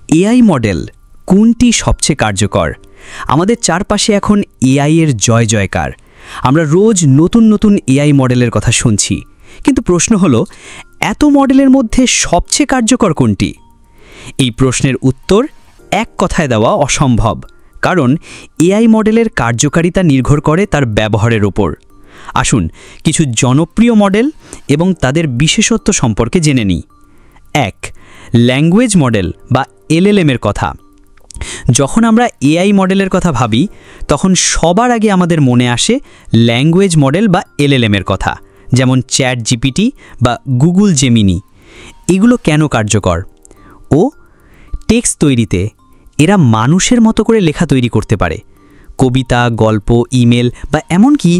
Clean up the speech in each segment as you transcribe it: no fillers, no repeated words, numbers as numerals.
AI model কোনটি সবচেয়ে কার্যকর? আমাদের চারপাশে এখন এআই এর জয় জয়কার। আমরা রোজ নতুন নতুন এআই মডেলের কথা শুনছি, কিন্তু প্রশ্ন হলো, এত মডেলের মধ্যে সবচেয়ে কার্যকর কোনটি? এই প্রশ্নের উত্তর এক কথায় দেওয়া অসম্ভব, কারণ এআই মডেলের কার্যকারিতা নির্ভর করে তার ব্যবহারের উপর। আসুন কিছু জনপ্রিয় মডেল এবং তাদের বিশেষত্ব সম্পর্কে জেনে নিই। 1. ল্যাঙ্গুয়েজ মডেল বা এলএলএম এর কথা। যখন আমরা এআই মডেলের কথা ভাবি, তখন সবার আগে আমাদের মনে আসে ল্যাঙ্গুয়েজ মডেল বা এলএলএম এর কথা, যেমন চ্যাট জিপিটি বা গুগল জেমিনি। এগুলো কেন কার্যকর? টেক্সট তৈরিতে এরা মানুষের মতো করে লেখা তৈরি করতে পারে, কবিতা, গল্প, ইমেল বা এমনকি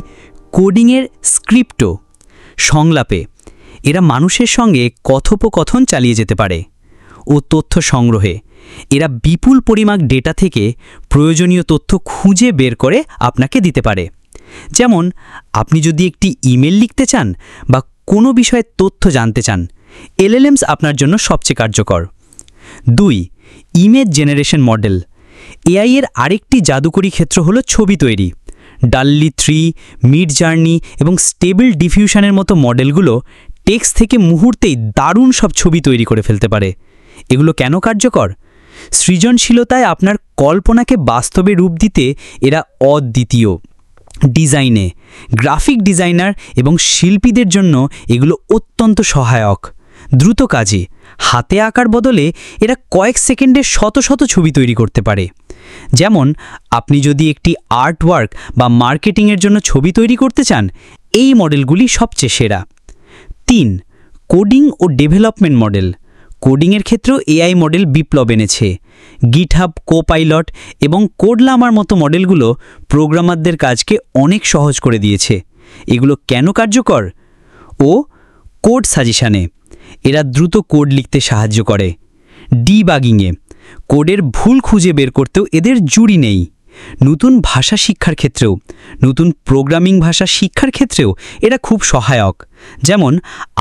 কোডিংয়ের স্ক্রিপ্টও। সংলাপে এরা মানুষের সঙ্গে কথোপকথন চালিয়ে যেতে পারে। তথ্য সংগ্রহে এরা বিপুল পরিমাণ ডেটা থেকে প্রয়োজনীয় তথ্য খুঁজে বের করে আপনাকে দিতে পারে। যেমন আপনি যদি একটি ইমেল লিখতে চান বা কোনো বিষয়ে তথ্য জানতে চান, এলএলএমস আপনার জন্য সবচেয়ে কার্যকর। 2. Image generation model. এআই এর আরেকটি জাদুকরী ক্ষেত্র হলো ছবি তৈরি। ডাল্লি 3, মিডজার্নি এবং স্টেবল ডিফিউশনের মতো মডেলগুলো টেক্সট থেকে মুহূর্তেই দারুণ সব ছবি তৈরি করে ফেলতে পারে। এগুলো কেন কার্যকর? সৃজনশীলতায় আপনার কল্পনাকে বাস্তবে রূপ দিতে এরা অদ্বিতীয়। ডিজাইনে গ্রাফিক ডিজাইনার এবং শিল্পীদের জন্য এগুলো অত্যন্ত সহায়ক। দ্রুত কাজে হাতে আঁকার বদলে এরা কয়েক সেকেন্ডে শত শত ছবি তৈরি করতে পারে। যেমন আপনি যদি একটি আর্টওয়ার্ক বা মার্কেটিংয়ের জন্য ছবি তৈরি করতে চান, এই মডেলগুলি সবচেয়ে সেরা। 3. কোডিং ও ডেভেলপমেন্ট মডেল। কোডিংয়ের ক্ষেত্রেও এআই মডেল বিপ্লব এনেছে। গিটহাব, কোপাইলট এবং কোডলামার মতো মডেলগুলো প্রোগ্রামারদের কাজকে অনেক সহজ করে দিয়েছে। এগুলো কেন কার্যকর? কোড সাজেশনে এরা দ্রুত কোড লিখতে সাহায্য করে। ডিবাগিংয়ে কোডের ভুল খুঁজে বের করতেও এদের জুড়ি নেই। নতুন ভাষা শিক্ষার ক্ষেত্রেও, নতুন প্রোগ্রামিং ভাষা শিক্ষার ক্ষেত্রেও এরা খুব সহায়ক। যেমন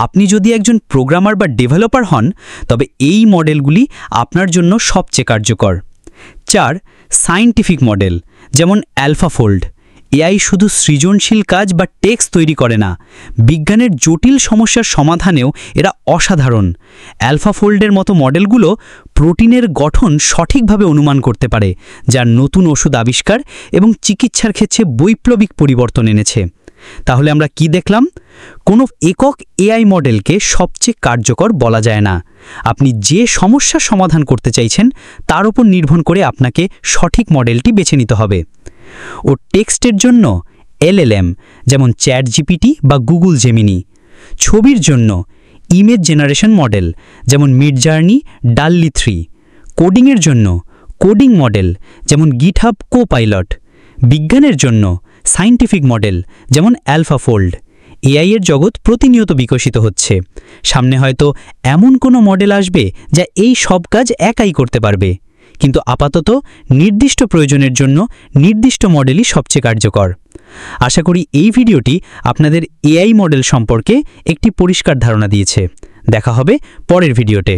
আপনি যদি একজন প্রোগ্রামার বা ডেভেলপার হন, তবে এই মডেলগুলি আপনার জন্য সবচেয়ে কার্যকর। 4. সায়েন্টিফিক মডেল, যেমন অ্যালফাফোল্ড। এআই শুধু সৃজনশীল কাজ বা টেক্সট তৈরি করে না, বিজ্ঞানের জটিল সমস্যার সমাধানেও এরা অসাধারণ। অ্যালফাফোল্ডের মতো মডেলগুলো প্রোটিনের গঠন সঠিকভাবে অনুমান করতে পারে, যা নতুন ওষুধ আবিষ্কার এবং চিকিৎসার ক্ষেত্রে বৈপ্লবিক পরিবর্তন এনেছে। তাহলে আমরা কি দেখলাম? কোনো একক এআই মডেলকে সবচেয়ে কার্যকর বলা যায় না। আপনি যে সমস্যার সমাধান করতে চাইছেন, তার উপর নির্ভর করে আপনাকে সঠিক মডেলটি বেছে নিতে হবে। টেক্সটের জন্য এলএলএম, যেমন চ্যাট জিপিটি বা গুগল জেমিনি। ছবির জন্য ইমেজ জেনারেশন মডেল, যেমন মিডজার্নি, ডাল্লি 3। কোডিংয়ের জন্য কোডিং মডেল, যেমন গিটহাব, কোপাইলট। বিজ্ঞানের জন্য সায়েন্টিফিক মডেল, যেমন অ্যালফাফোল্ড। এআই এর জগৎ প্রতিনিয়ত বিকশিত হচ্ছে। সামনে হয়তো এমন কোনো মডেল আসবে যা এই সব কাজ একাই করতে পারবে, কিন্তু আপাতত নির্দিষ্ট প্রয়োজনের জন্য নির্দিষ্ট মডেলই সবচেয়ে কার্যকর। আশা করি এই ভিডিওটি আপনাদের এআই মডেল সম্পর্কে একটি পরিষ্কার ধারণা দিয়েছে। দেখা হবে পরের ভিডিওতে।